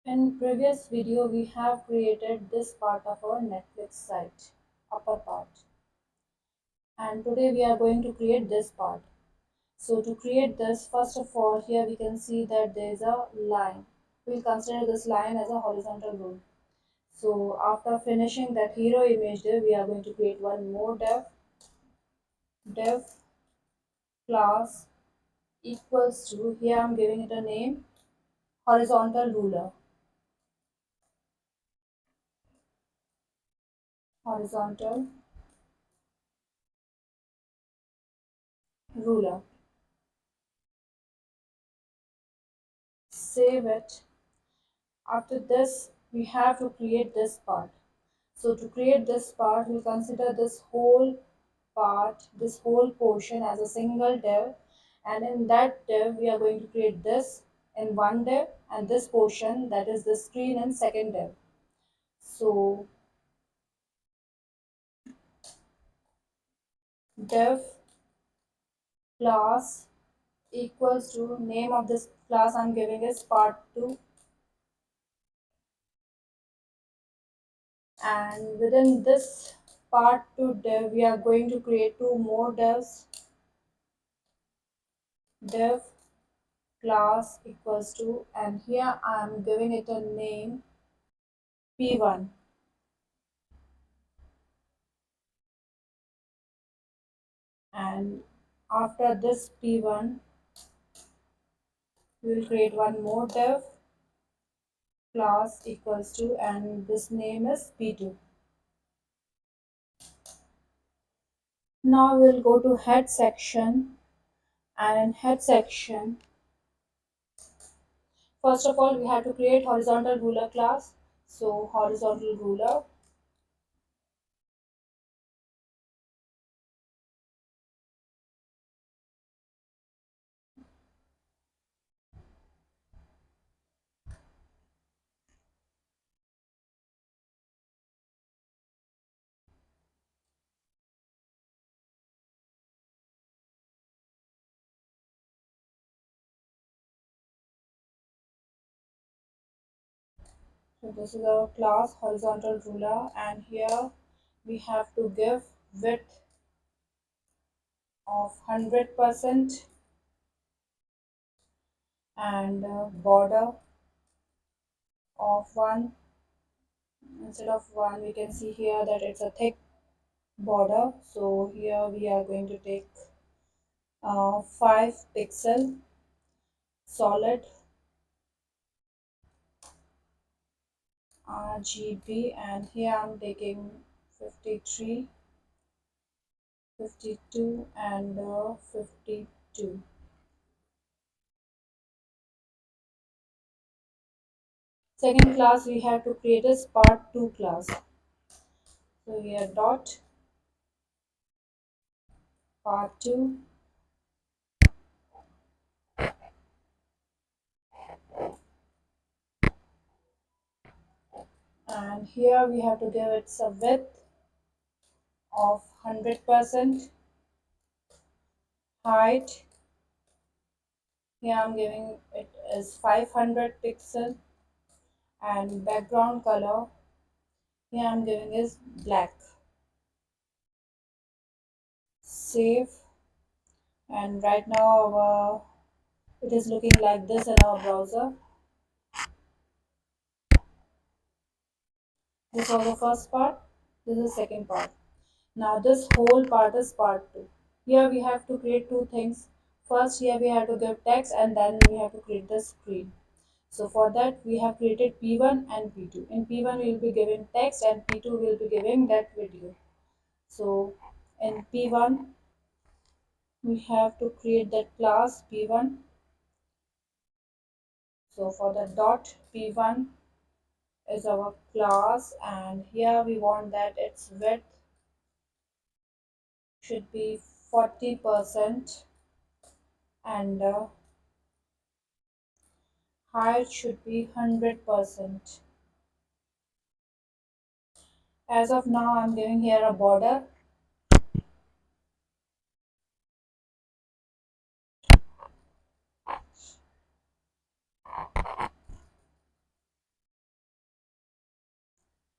In previous video, we have created this part of our Netflix site, upper part. And today we are going to create this part. So to create this, first of all, here we can see that there is a line. We'll consider this line as a horizontal rule. So after finishing that hero image there, we are going to create one more dev class equals to, here I'm giving it a name, horizontal ruler. Horizontal ruler. Save it. After this, we have to create this part. So to create this part, we'll consider this whole part, this whole portion as a single div. And in that div, we are going to create this in one div and this portion, that is the screen, in second div. So div class equals to, name of this class I'm giving is part2, and within this part2 div we are going to create two more divs. Div class equals to, and here I am giving it a name p1, and after this p1 we will create one more div class equals to, and this name is p2. Now we'll go to head section, and in head section, first of all we have to create horizontal ruler class. So horizontal ruler, so this is our class horizontal ruler, and here we have to give width of 100% and border of 1. Instead of 1, we can see here that it's a thick border, so here we are going to take 5 pixel solid RGB, and here I'm taking 53, 52 and 52. Second class we have to create a part2 class. So here dot part2, and here we have to give it a width of 100%, height, here I'm giving it as 500 pixel, and background color, here I'm giving is black. Save, and right now it is looking like this in our browser. This was the first part, this is the second part. Now this whole part is part2. Here we have to create two things. First, here we have to give text, and then we have to create the screen. So for that we have created p1 and p2. In p1 we will be giving text, and p2 will be giving that video. So in p1 we have to create that class p1. So for the dot p1 is our class, and here we want that its width should be 40% and height should be 100%. As of now I'm giving here a border,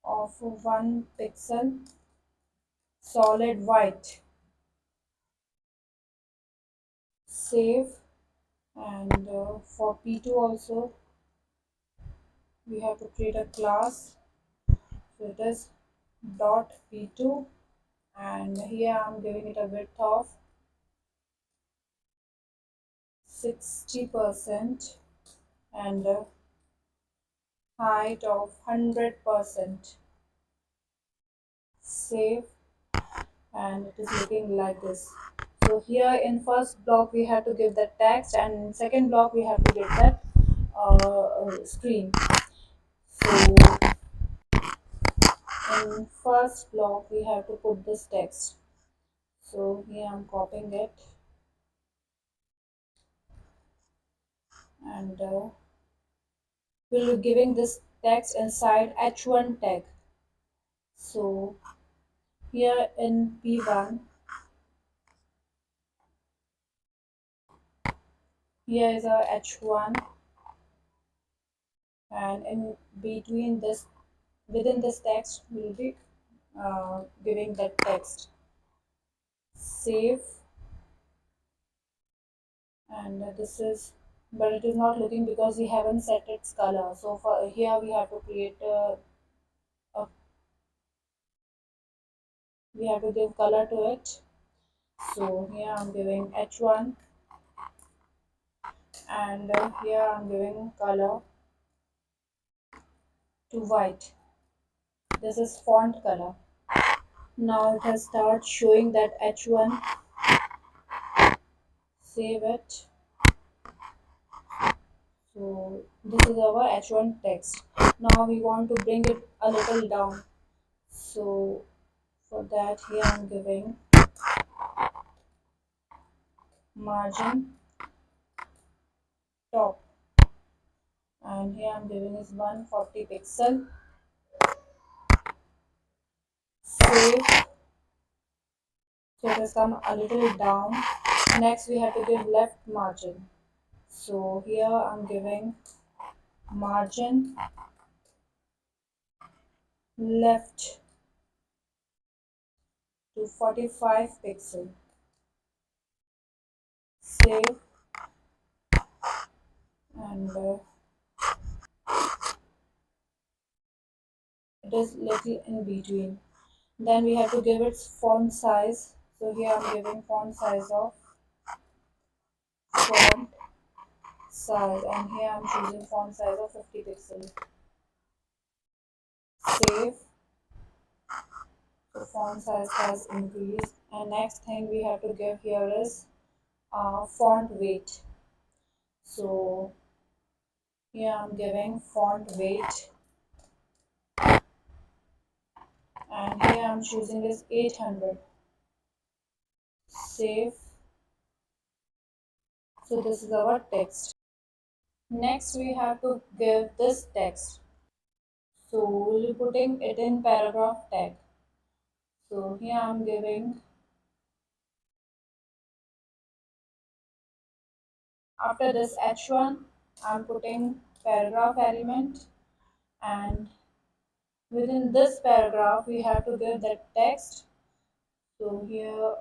of 1 pixel solid white. Save. And for P2 also we have to create a class. So it is dot P2, and here I'm giving it a width of 60% and a height of 100%. Save, and it is looking like this. So here in first block we have to give the text, and in second block we have to give that screen. So in first block we have to put this text. So here I'm copying it, and we'll be giving this text inside h1 tag. So here in p1, here is our h1, and in between this, within this text we'll be giving that text. Save, and this is, but it is not looking because we haven't set its color. So for here we have to create a, we have to give color to it. So here I'm giving h1, and here I'm giving color to white. This is font color. Now it has started showing that h1. Save it. So this is our h1 text. Now we want to bring it a little down. So for that here I'm giving margin top, and here I'm giving is 140 pixel. Save. So it has come a little down. Next we have to give left margin. So here I'm giving margin left to 45 pixel. Save, and it is little in between. Then we have to give its font size. So here I'm giving font size of font size, and here I'm choosing font size of 50 pixels. Save. So font size has increased. And next thing we have to give here is font weight. So here I'm giving font weight, and here I'm choosing is 800. Save. So this is our text. Next we have to give this text. So we'll be putting it in paragraph tag. So here I'm giving, after this h1, I'm putting paragraph element, and within this paragraph we have to give that text. So here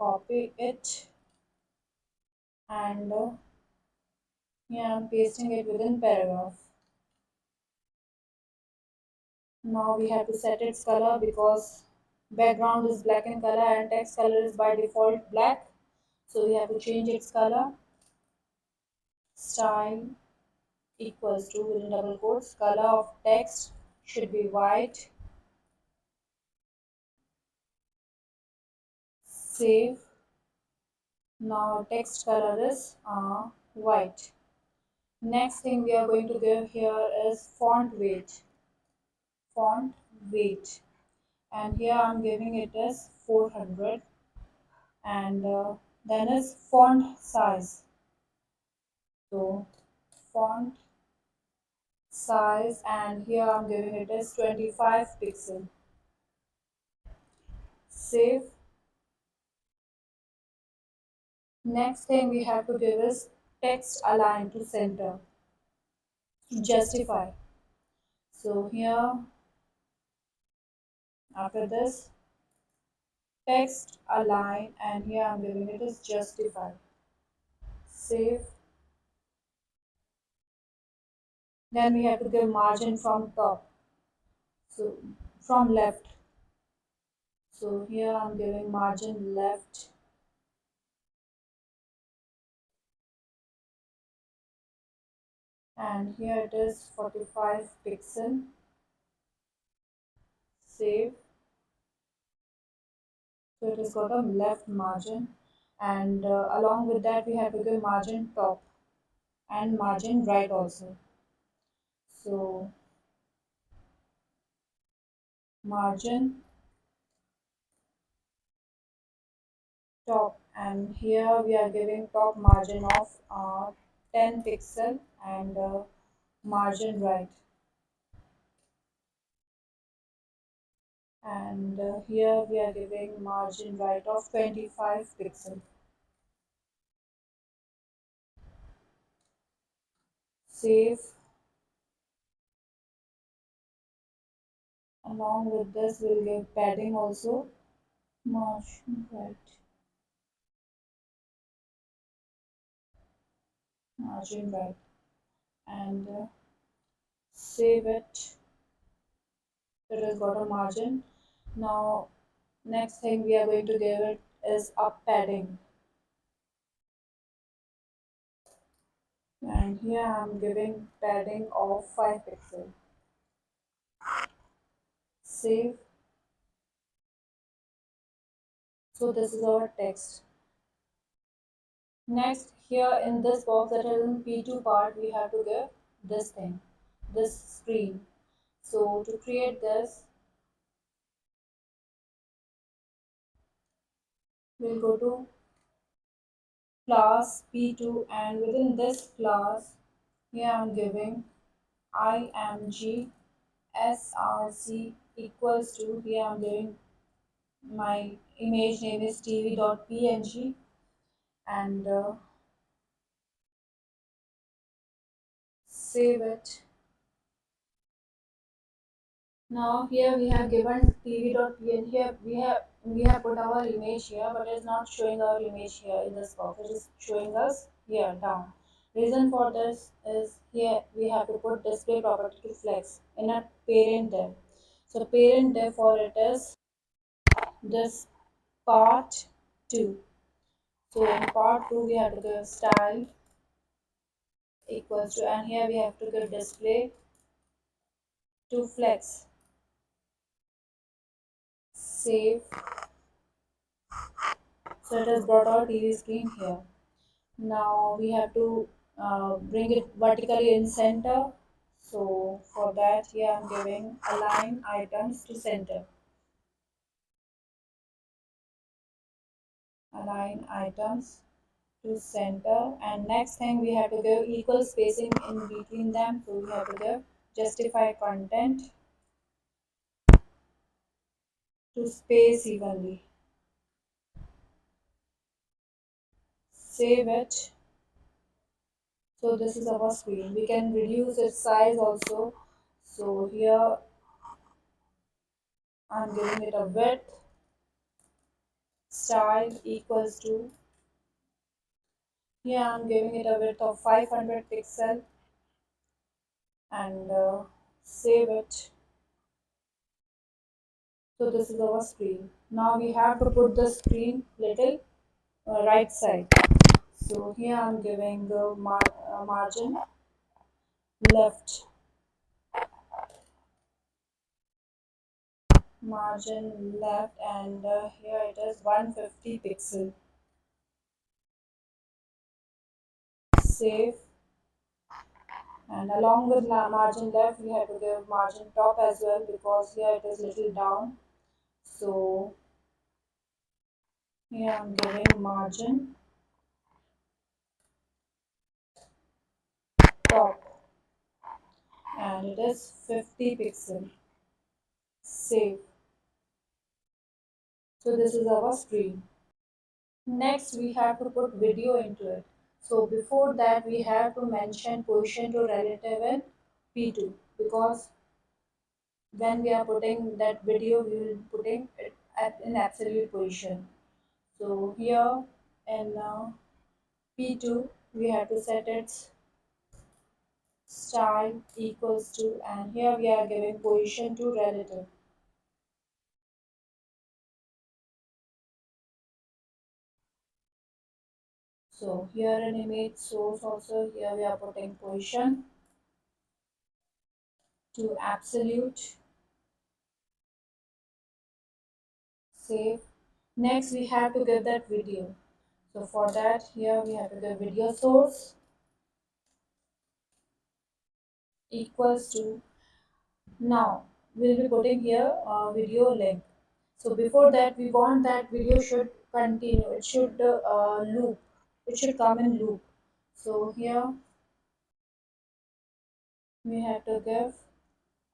copy it, and here I'm pasting it within paragraph. Now we have to set its color because background is black in color and text color is by default black. So we have to change its color. Style equals to, within double quotes, color of text should be white. Save. Now text color is white. Next thing we are going to give here is font weight. Font weight. And here I'm giving it as 400. And then is font size. So font size, and here I'm giving it as 25 pixel. Save. Next thing we have to give is text align to center. Justify. So here, after this, text align, and here I'm giving it as justify. Save. Then we have to give margin from top. So from left. So here I'm giving margin left, and here it is 45 pixel. Save. So it has got a left margin, and along with that we have to give margin top and margin right also. So margin top, and here we are giving top margin of 10 pixel, and margin right, and here we are giving margin right of 25 pixel. Save. Along with this we'll give padding also. Margin right, margin right, and save it. It has got a margin. Now next thing we are going to give it is a padding, and here I'm giving padding of 5 pixel. Save. So this is our text. Next, here in this box that is in P2 part, we have to give this thing, this screen. So to create this, we'll go to class P2, and within this class, here I'm giving img src equals to, here I'm giving my image name is tv.png, and save it. Now here we have given tv.png. Here we have put our image here, but it's not showing our image here in this box. It is showing us here down. Reason for this is here we have to put display property to flex in a parent div. So parent div for it is this part 2. So in part 2 we have to give style equals to, and here we have to give display to flex. Save. So it has brought our TV screen here. Now we have to bring it vertically in center. So for that, here I'm giving align items to center. Align items to center. And next thing we have to give equal spacing in between them. So we have to give justify content to space evenly. Save it. So this is our screen. We can reduce its size also. So here I'm giving it a width. Style equals to, here I'm giving it a width of 500 pixel, and save it. So this is our screen. Now we have to put the screen little right side. So here I'm giving margin left, margin left, and here it is 150 pixel. Save. And along with margin left we have to give margin top as well, because here it is little down. So here I'm giving margin top, and it is 50 pixel. Save. So this is our screen. Next we have to put video into it. So before that we have to mention position to relative in P2, because When we are putting that video, we will putting it at in absolute position. So here in P2, we have to set its style equals to, and here we are giving position to relative. So here an image source also, here we are putting position to absolute, save. Next we have to give that video. So for that, here we have to give video source equals to. Now we'll be putting here a video link. So before that, we want that video should continue. It should loop. It should come in loop. So here we have to give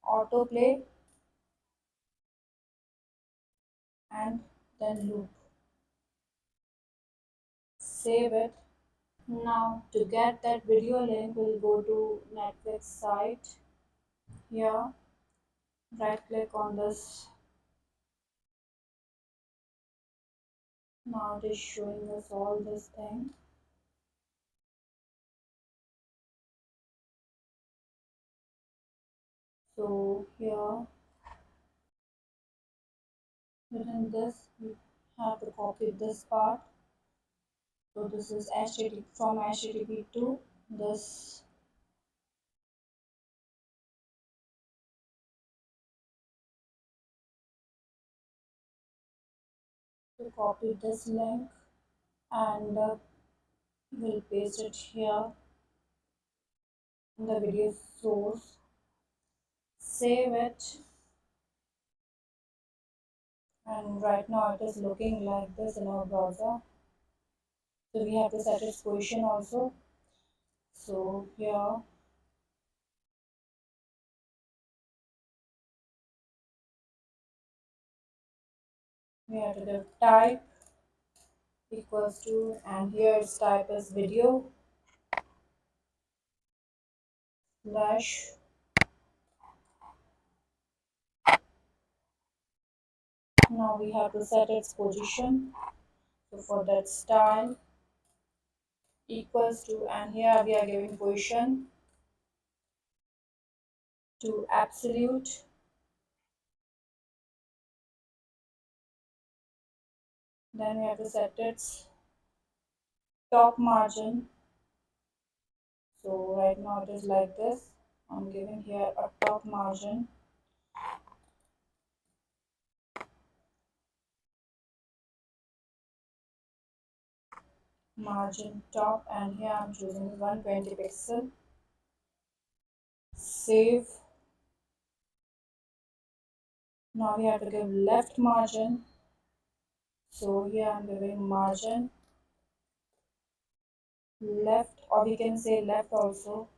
autoplay and then loop. Save it. Now to get that video link, we'll go to Netflix site. Here, right click on this. Now it is showing us all this thing. So here within this we have to copy this part. So this is HTTP from HTTP to this. To copy this link and we'll paste it here in the video source. Save it, and right now it is looking like this in our browser. So we have to set its position also. So here we have to give type equals to, and here its type is video slash. Now we have to set its position. So for that style equals to, and here we are giving position to absolute. Then we have to set its top margin. So right now it is like this. I'm giving here a top margin. Margin top, and here I'm choosing 120 pixel. Save. Now we have to give left margin. So here I'm giving margin left, or we can say left also.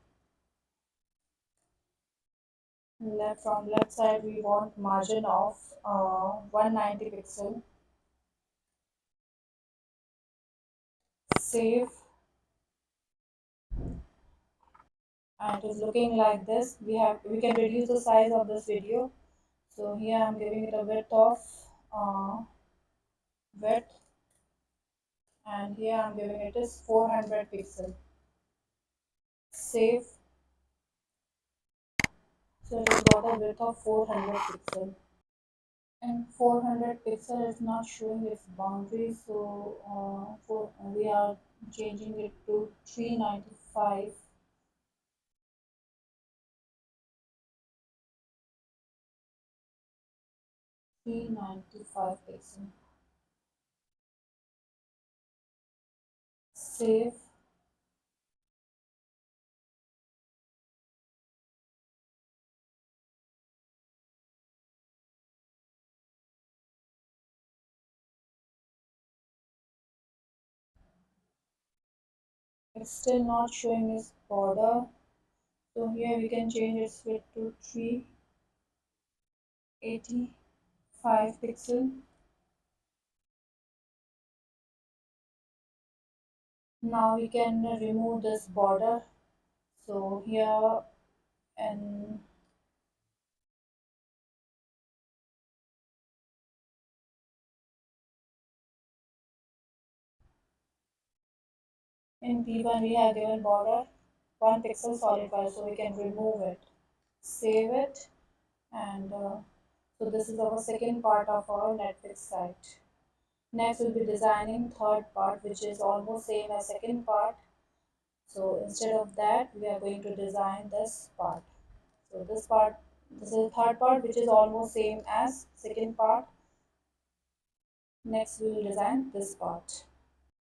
Left, from left side we want margin of 190 pixel. Save, and it is looking like this. We can reduce the size of this video. So here I'm giving it a width of width, and here I'm giving it is 400 pixel. Save. So it has got a width of 400 pixel. And 400 pixel is not showing its boundary, so we are changing it to 395. 395 pixel. Save. It's still not showing its border, so here we can change its width to 385 pixel. Now we can remove this border. So here, and In P1 we have given border 1 pixel solid color, so we can remove it, save it, and so this is our second part of our Netflix site. Next we'll be designing third part, which is almost same as second part. So instead of that, we are going to design this part. So this is third part, which is almost same as second part. Next we will design this part.